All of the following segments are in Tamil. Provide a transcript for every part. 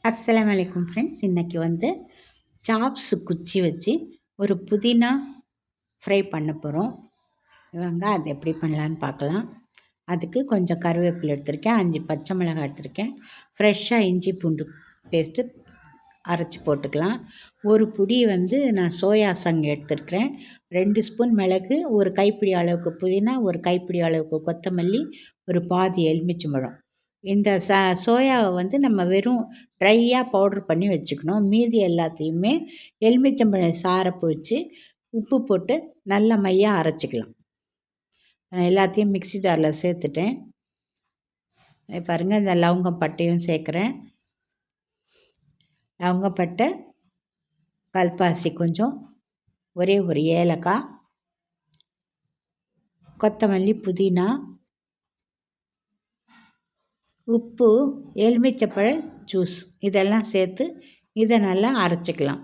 அஸ்ஸலாமு அலைக்கும் ஃப்ரெண்ட்ஸ். இன்றைக்கி வந்து சாப்ஸு குச்சி வச்சு ஒரு புதினா ஃப்ரை பண்ண போகிறோம். வாங்க அது எப்படி பண்ணலான்னு பார்க்கலாம். அதுக்கு கொஞ்சம் கருவேப்பிலை எடுத்திருக்கேன், 5 பச்சை மிளகாய் எடுத்திருக்கேன், ஃப்ரெஷ்ஷாக இஞ்சி பூண்டு பேஸ்ட்டு அரைச்சி போட்டுக்கலாம். ஒரு புடி வந்து நான் சோயா சங்கு எடுத்துருக்கிறேன், 2 ஸ்பூன் மிளகு, ஒரு கைப்பிடி அளவுக்கு புதினா, ஒரு கைப்பிடி அளவுக்கு கொத்தமல்லி, ஒரு பாதி எலுமிச்சம்பழம். இந்த சோயாவை வந்து நம்ம வெறும் ட்ரையாக பவுட்ரு பண்ணி வச்சுக்கணும். மீதி எல்லாத்தையுமே எலுமிச்சம்பழம் சாறை பிழிச்சி உப்பு போட்டு நல்லா மையாக அரைச்சிக்கலாம். நான் எல்லாத்தையும் மிக்ஸி ஜாரில் சேர்த்துட்டேன். பாருங்கள், இந்த லவங்கம் பட்டையும் சேர்க்குறேன். லவங்கப்பட்டை, கல்பாசி கொஞ்சம், ஒரே ஒரு ஏலக்காய், கொத்தமல்லி, புதினா, உப்பு, எலுமிச்சப்பழ ஜூஸ் இதெல்லாம் சேர்த்து இதை நல்லா அரைச்சிக்கலாம்.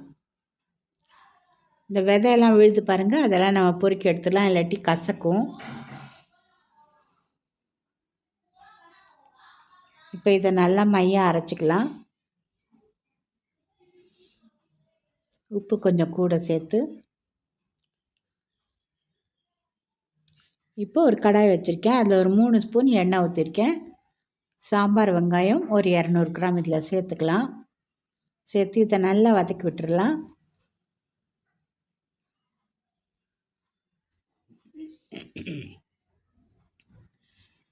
இந்த விதையெல்லாம் விழுது பாருங்கள், அதெல்லாம் நம்ம பொறுக்கி எடுத்துடலாம், இல்லாட்டி கசக்கும். இப்போ இதை நல்லா மையாக அரைச்சிக்கலாம். உப்பு கொஞ்சம் கூட சேர்த்து இப்போ ஒரு கடாய் வச்சுருக்கேன், அதில் ஒரு 3 ஸ்பூன் எண்ணெய் ஊற்றிருக்கேன். சாம்பார் வெங்காயம் ஒரு 200 கிராம் இதில் சேர்த்துக்கலாம். சேர்த்து இதை நல்லா வதக்கி விட்டுடலாம்.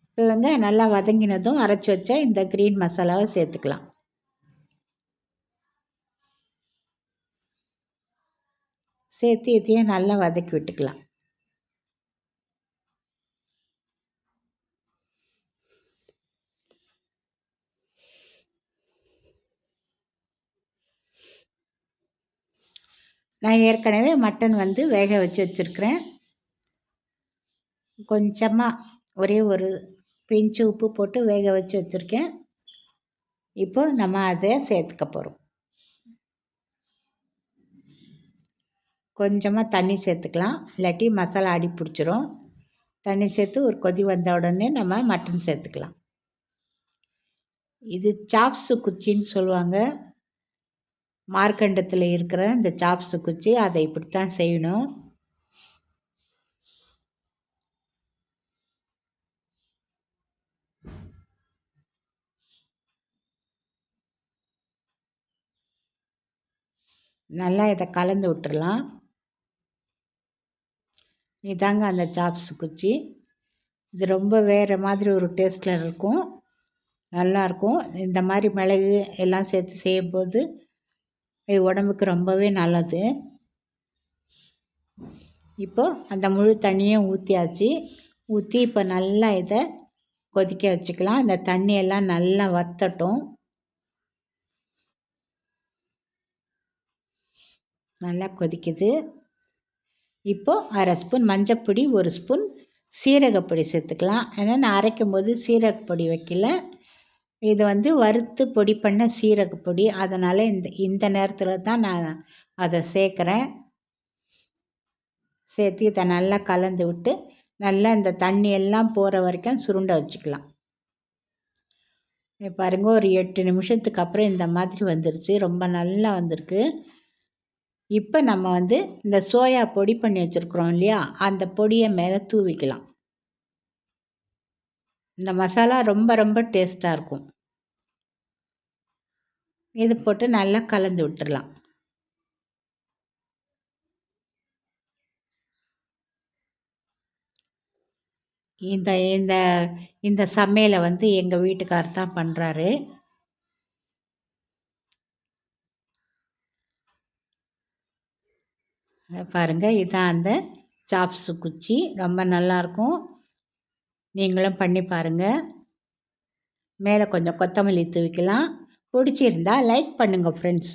இப்போ வெங்காயம் நல்லா வதங்கினதும் அரைச்சி வச்சா இந்த க்ரீன் மசாலாவை சேர்த்துக்கலாம். சேர்த்து இதையும் நல்லா வதக்கி விட்டுக்கலாம். நான் ஏற்கனவே மட்டன் வந்து வேக வச்சு வச்சுருக்கிறேன். கொஞ்சமாக ஒரே ஒரு பிஞ்சு உப்பு போட்டு வேக வச்சு வச்சுருக்கேன். இப்போ நம்ம அதை சேர்த்துக்க போகிறோம். கொஞ்சமாக தண்ணி சேர்த்துக்கலாம், இல்லாட்டி மசாலா அடி பிடிச்சிரும். தண்ணி சேர்த்து ஒரு கொதி வந்த உடனே நம்ம மட்டன் சேர்த்துக்கலாம். இது சாப்ஸு குச்சின்னு சொல்லுவாங்க. மார்க்கண்டத்தில் இருக்கிற இந்த சாப்ஸு குச்சி அதை இப்படித்தான் செய்யணும். நல்லா இதை கலந்து விட்டுறலாம். இதாங்க அந்த சாப்ஸு குச்சி. இது ரொம்ப வேறு மாதிரி ஒரு டேஸ்ட்டில் இருக்கும், நல்லாயிருக்கும். இந்த மாதிரி மிளகு எல்லாம் சேர்த்து செய்யும்போது இது உடம்புக்கு ரொம்பவே நல்லது. இப்போது அந்த முழு தண்ணியும் ஊற்றியாச்சு. ஊற்றி இப்போ நல்லா இதை கொதிக்க வச்சுக்கலாம். இந்த தண்ணியெல்லாம் நல்லா வற்றட்டும். நல்லா கொதிக்குது. இப்போது 1/2 ஸ்பூன் மஞ்சப்பொடி, 1 ஸ்பூன் சீரகப்பொடி சேர்த்துக்கலாம். ஏன்னா நான் அரைக்கும் போது சீரகப்பொடி வைக்கல, இது வந்து வறுத்து பொடி பண்ண சீரகப்பொடி. அதனால் இந்த நேரத்தில் தான் நான் அதை சேர்க்குறேன். சேர்த்து இதை நல்லா கலந்து விட்டு நல்லா இந்த தண்ணியெல்லாம் போகிற வரைக்கும் சுருண்டை வச்சுக்கலாம். பாருங்க, ஒரு 8 நிமிஷத்துக்கு அப்புறம் இந்த மாதிரி வந்துருச்சு, ரொம்ப நல்லா வந்திருக்கு. இப்போ நம்ம வந்து இந்த சோயா பொடி பண்ணி வச்சுருக்குறோம் இல்லையா, அந்த பொடியை மேலே தூவிக்கலாம். இந்த மசாலா ரொம்ப ரொம்ப டேஸ்ட்டாக இருக்கும். இது போட்டு நல்லா கலந்து விட்டுடலாம். இந்த இந்த இந்த சமையலை வந்து எங்கள் வீட்டுக்கார் தான் பண்ணுறாரு. பாருங்கள், இதுதான் அந்த சாப்ஸு குச்சி, ரொம்ப நல்லாயிருக்கும். நீங்களும் பண்ணி பாருங்கள். மேலே கொஞ்சம் கொத்தமல்லி தூவிக்கலாம். பிடிச்சிருந்தால் லைக் பண்ணுங்கள் ஃப்ரெண்ட்ஸ்.